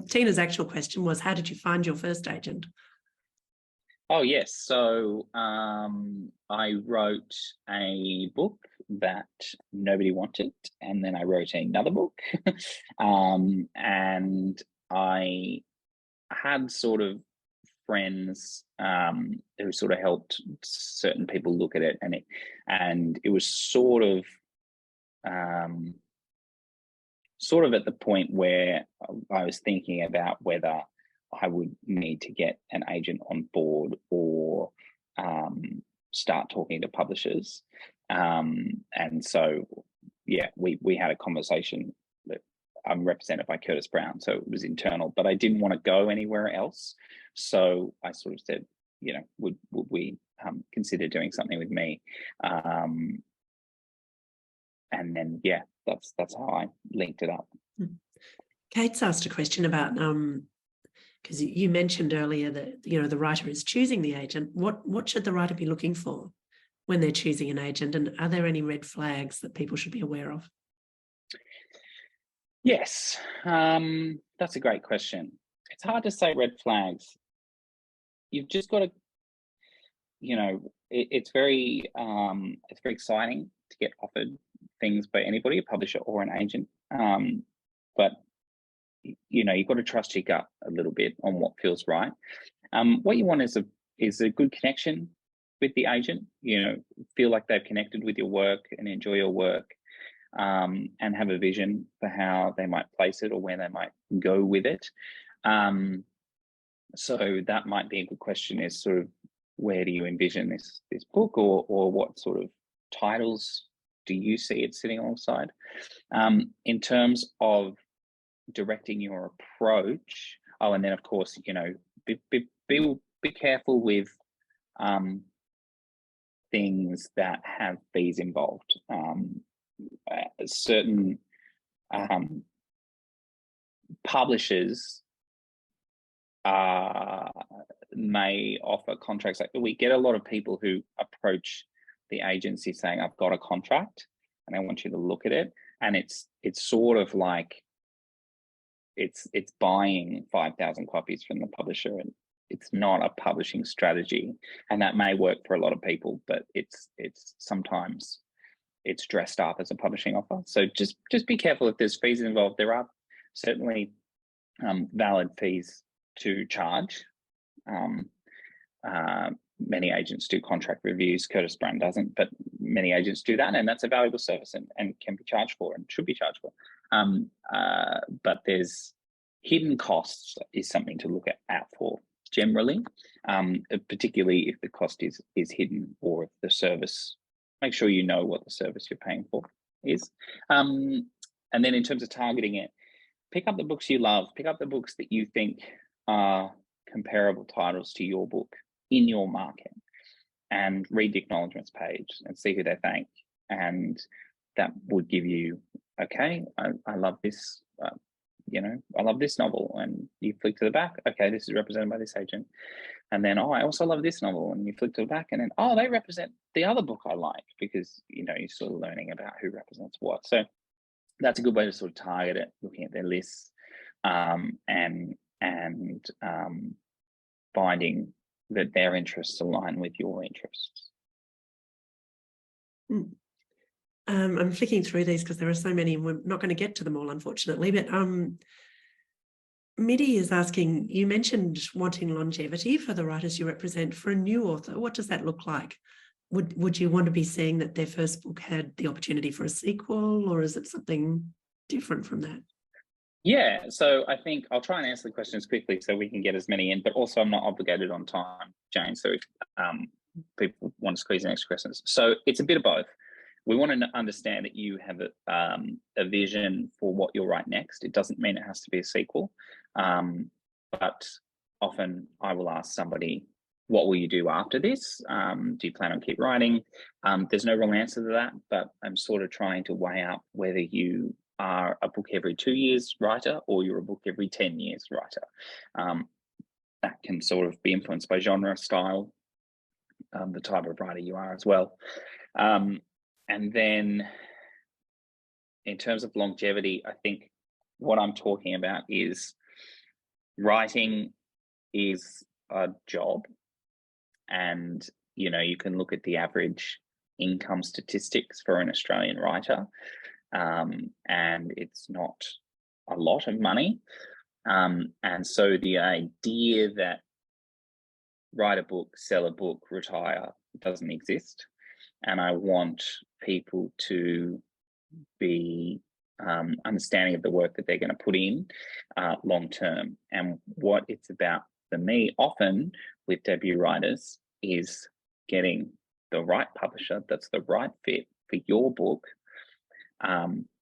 Tina's actual question was, how did you find your first agent? Oh, yes. So I wrote a book that nobody wanted, and then I wrote another book. And I had sort of friends who sort of helped certain people look at it, and it was sort of at the point where I was thinking about whether I would need to get an agent on board or start talking to publishers. And so, yeah, we had a conversation. That I'm represented by Curtis Brown, so it was internal, but I didn't want to go anywhere else. So I sort of said, would we consider doing something with me? And then, yeah, that's how I linked it up. Kate's asked a question about, because you mentioned earlier that, the writer is choosing the agent. What should the writer be looking for when they're choosing an agent? And are there any red flags that people should be aware of? Yes, that's a great question. It's hard to say red flags. You've just got to, it's very exciting to get offered things by anybody, a publisher or an agent. But you've got to trust your gut a little bit on what feels right. What you want is a good connection with the agent. Feel like they've connected with your work and enjoy your work, and have a vision for how they might place it or where they might go with it. So that might be a good question, is sort of, where do you envision this book, or what sort of titles do you see it sitting alongside? In terms of directing your approach, and then of course, be careful with things that have fees involved. Certain publishers may offer contracts. Like, we get a lot of people who approach the agency saying, I've got a contract and I want you to look at it, and it's sort of like it's buying 5,000 copies from the publisher, and it's not a publishing strategy. And that may work for a lot of people, but it's sometimes it's dressed up as a publishing offer. So just be careful if there's fees involved. There are certainly valid fees to charge. Many agents do contract reviews. Curtis Brown doesn't, but many agents do that, and that's a valuable service and can be charged for and should be charged for. But there's hidden costs is something to look out for generally, particularly if the cost is hidden, or if the service. Make sure you know what the service you're paying for is. And then in terms of targeting it, pick up the books you love. Pick up the books that you think are comparable titles to your book in your market, and read the acknowledgements page and see who they thank. And that would give you, okay, I love this I love this novel, and you flick to the back, okay, this is represented by this agent. And then, I also love this novel, and you flick to the back, and then, they represent the other book I like, because, you're sort of learning about who represents what. So that's a good way to sort of target it, looking at their lists, and finding that their interests align with your interests. I'm flicking through these because there are so many, and we're not going to get to them all, unfortunately. But Midi is asking, you mentioned wanting longevity for the writers you represent. For a new author, what does that look like? Would you want to be seeing that their first book had the opportunity for a sequel, or is it something different from that? Yeah, so I think I'll try and answer the questions quickly so we can get as many in, but also I'm not obligated on time, Jane, so if people want to squeeze in extra questions. So it's a bit of both. We want to understand that you have a vision for what you'll write next. It doesn't mean it has to be a sequel, but often I will ask somebody, what will you do after this? Do you plan on keep writing? There's no wrong answer to that, but I'm sort of trying to weigh out whether you are a book every 2 years writer or you're a book every 10 years writer. That can sort of be influenced by genre, style, the type of writer you are as well. And then in terms of longevity, I think what I'm talking about is writing is a job, and you can look at the average income statistics for an Australian writer, and it's not a lot of money. And so the idea that write a book, sell a book, retire doesn't exist. And I want people to be understanding of the work that they're going to put in long term. And what it's about for me often with debut writers is getting the right publisher that's the right fit for your book,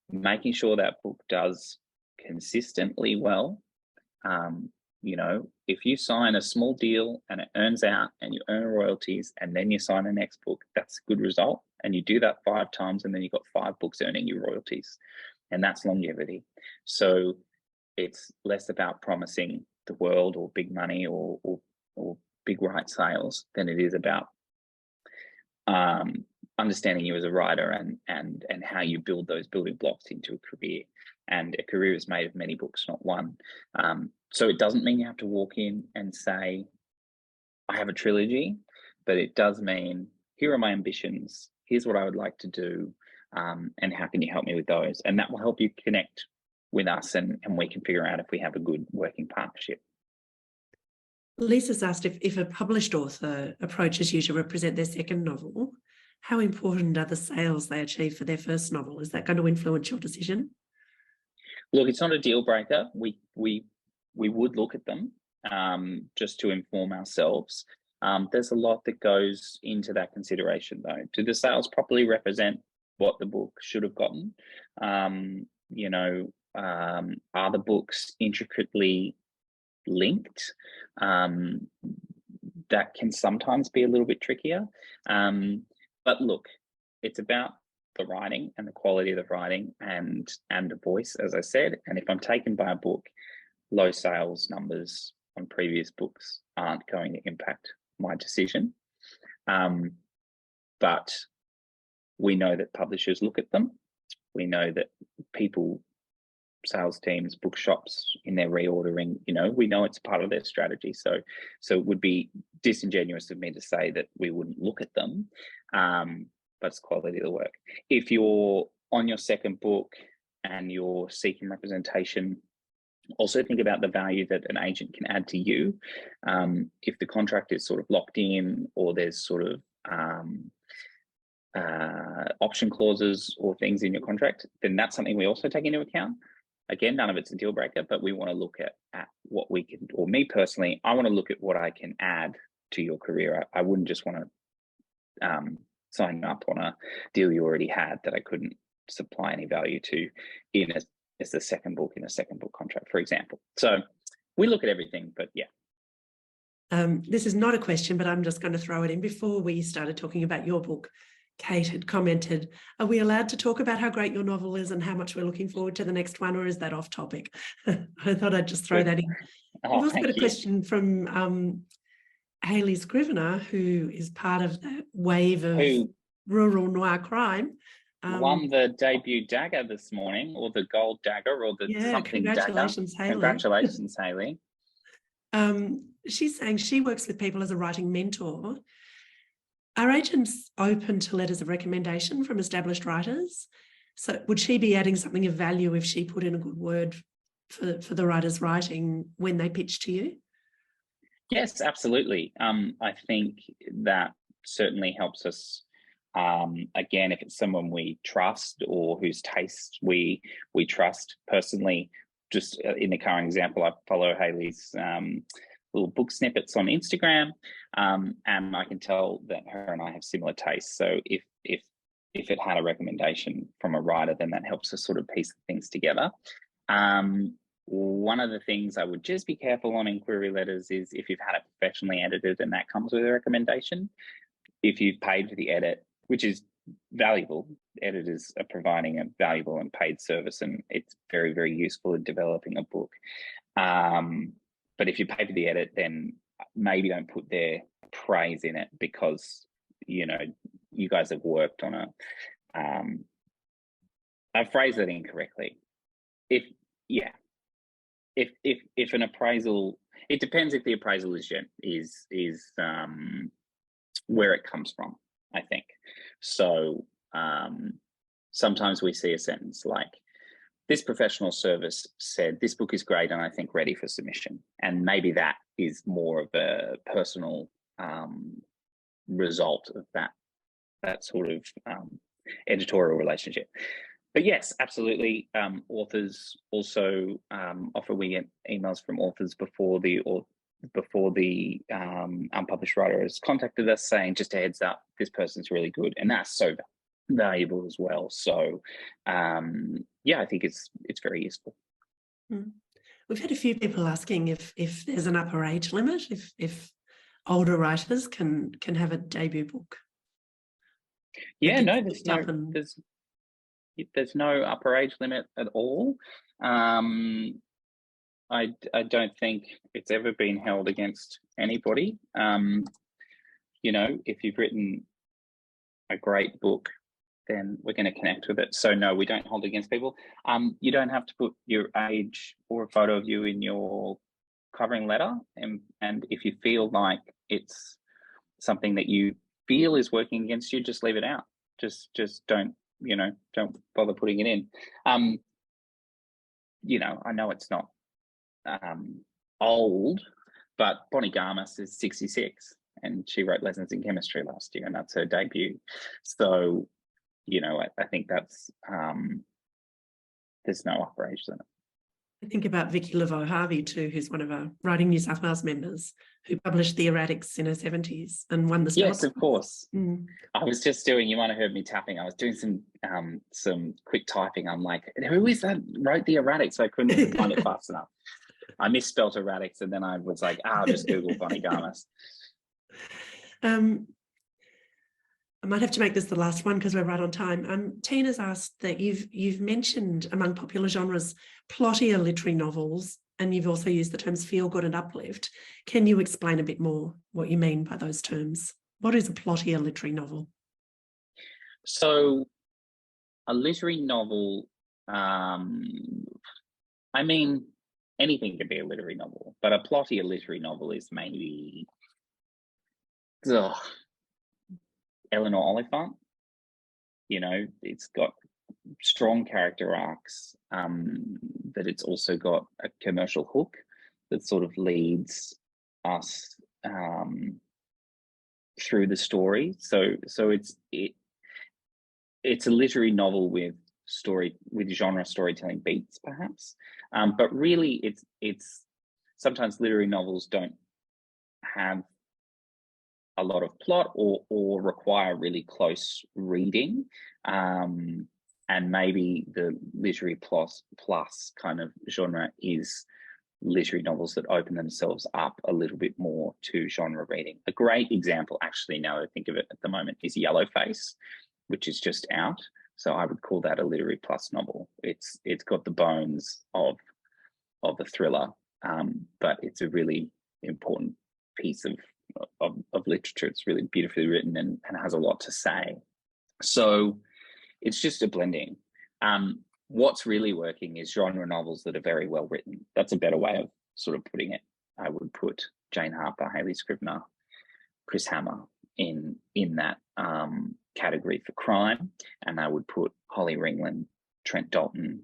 making sure that book does consistently well. If you sign a small deal and it earns out and you earn royalties and then you sign the next book, that's a good result. And you do that 5 times and then you've got 5 books earning you royalties. And that's longevity. So it's less about promising the world or big money or big right sales than it is about understanding you as a writer and how you build those building blocks into a career. And a career is made of many books, not one. So it doesn't mean you have to walk in and say, I have a trilogy, but it does mean, here are my ambitions, here's what I would like to do, and how can you help me with those? And that will help you connect with us, and we can figure out if we have a good working partnership. Lisa's asked if a published author approaches you to represent their second novel, how important are the sales they achieve for their first novel? Is that going to influence your decision? Look, it's not a deal breaker. We would look at them just to inform ourselves. There's a lot that goes into that consideration, though. Do the sales properly represent what the book should have gotten? Are the books intricately linked? That can sometimes be a little bit trickier. But look, it's about the writing and the quality of the writing and the voice, as I said. And if I'm taken by a book, low sales numbers on previous books aren't going to impact my decision. But we know that publishers look at them. We know that people, sales teams, bookshops in their reordering, we know it's part of their strategy. So it would be disingenuous of me to say that we wouldn't look at them. But it's quality of the work. If you're on your second book and you're seeking representation, also think about the value that an agent can add to you. If the contract is sort of locked in, or there's sort of option clauses or things in your contract, then that's something we also take into account. Again, none of it's a deal breaker, but we want to look at what we can, or me personally, I want to look at what I can add to your career. I wouldn't just want to sign up on a deal you already had that I couldn't supply any value to as the second book in a second book contract, for example. So we look at everything, but yeah. This is not a question, but I'm just going to throw it in. Before we started talking about your book, Kate had commented, are we allowed to talk about how great your novel is and how much we're looking forward to the next one, or is that off topic? I thought I'd just throw that in. We've also got a question from Hayley Scrivener, who is part of that wave of rural noir crime. Won the debut dagger this morning, or the gold dagger, or the something congratulations, dagger. Hayley. Congratulations, Hayley. She's saying she works with people as a writing mentor. Are agents open to letters of recommendation from established writers? So would she be adding something of value if she put in a good word for the writer's writing when they pitch to you? Yes, absolutely. I think that certainly helps us. Again, if it's someone we trust or whose taste we trust. Personally, just in the current example, I follow Hayley's little book snippets on Instagram, and I can tell that her and I have similar tastes. So if it had a recommendation from a writer, then that helps us sort of piece things together. One of the things I would just be careful on in query letters is if you've had it professionally edited and that comes with a recommendation. If you've paid for the edit, which is valuable, editors are providing a valuable and paid service, and it's very, very useful in developing a book. But if you pay for the edit, then maybe don't put their praise in it, because you guys have worked on I phrased that incorrectly. If an appraisal, it depends if the appraisal is where it comes from, I think. So sometimes we see a sentence like, this professional service said this book is great and I think ready for submission. And maybe that is more of a personal result of that sort of editorial relationship. But yes, absolutely. Authors also often we get emails from authors before the unpublished writer has contacted us saying, just a heads up, this person's really good, and that's so valuable as well. So I think it's very useful. We've had a few people asking if there's an upper age limit, if older writers can have a debut book. Yeah, no, there's no upper age limit at all. I don't think it's ever been held against anybody. If you've written a great book, then we're going to connect with it. So no, we don't hold against people. You don't have to put your age or a photo of you in your covering letter. And if you feel like it's something that you feel is working against you, just leave it out. Just don't bother putting it in. I know it's not old, but Bonnie Garmus is 66 and she wrote Lessons in Chemistry last year, and that's her debut. So I think that's there's no upper age limit. I think about Vicky Laveau Harvey too, who's one of our Writing New South Wales members, who published The Erratics in her 70s and won the Stella. Yes, of course. I was just doing, you might have heard me tapping, I was doing some quick typing. I'm like, who is that wrote The Erratics? I couldn't find it fast enough. I misspelled erratics, and then I was like, I'll just Google Bonnie Garmus. I might have to make this the last one because we're right on time. Tina's asked that you've mentioned among popular genres plottier literary novels, and you've also used the terms feel good and uplift. Can you explain a bit more what you mean by those terms? What is a plottier literary novel? So a literary novel, anything can be a literary novel, but a plottier literary novel is maybe Eleanor Oliphant. It's got strong character arcs, but it's also got a commercial hook that sort of leads us through the story. So it's a literary novel with genre storytelling beats, perhaps. But really, it's sometimes literary novels don't have a lot of plot or require really close reading, and maybe the literary plus kind of genre is literary novels that open themselves up a little bit more to genre reading. A great example, actually, now I think of it at the moment, is Yellowface, which is just out. So I would call that a literary plus novel. It's got the bones of a thriller, but it's a really important piece of literature. It's really beautifully written and has a lot to say. So it's just a blending. What's really working is genre novels that are very well written. That's a better way of sort of putting it. I would put Jane Harper, Hayley Scrivener, Chris Hammer in that category for crime, and I would put Holly Ringland, Trent Dalton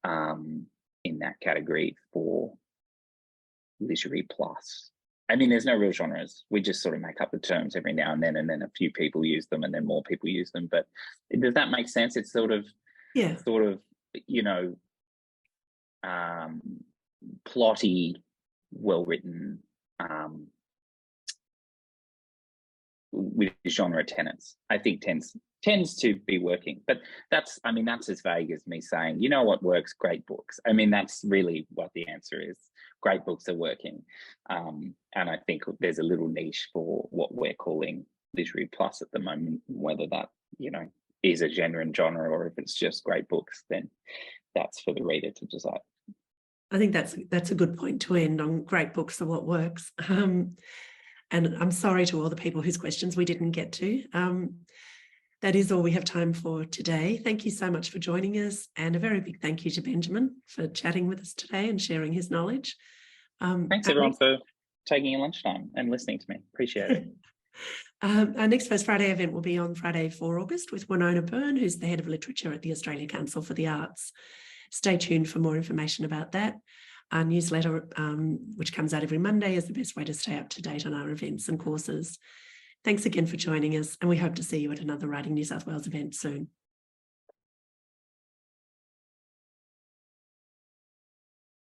in that category for literary plus. I mean, there's no real genres. We just sort of make up the terms every now and then a few people use them, and then more people use them. But does that make sense? It's sort of, you know, plotty, well-written, with genre tenets, I think tends to be working. But that's as vague as me saying, you know what works? Great books. I mean, that's really what the answer is. Great books are working. And I think there's a little niche for what we're calling literary plus at the moment, whether that, you know, is a genuine genre or if it's just great books, then that's for the reader to decide. I think that's a good point to end on. Great books are what works. And I'm sorry to all the people whose questions we didn't get to. That is all we have time for today. Thank you so much for joining us, and a very big thank you to Benjamin for chatting with us today and sharing his knowledge. Thanks everyone for taking your lunchtime and listening to me. Appreciate it. Our next First Friday event will be on Friday, 4 August with Winona Byrne, who's the head of literature at the Australian Council for the Arts. Stay tuned for more information about that. Our newsletter, which comes out every Monday, is the best way to stay up to date on our events and courses. Thanks again for joining us, and we hope to see you at another Writing New South Wales event soon.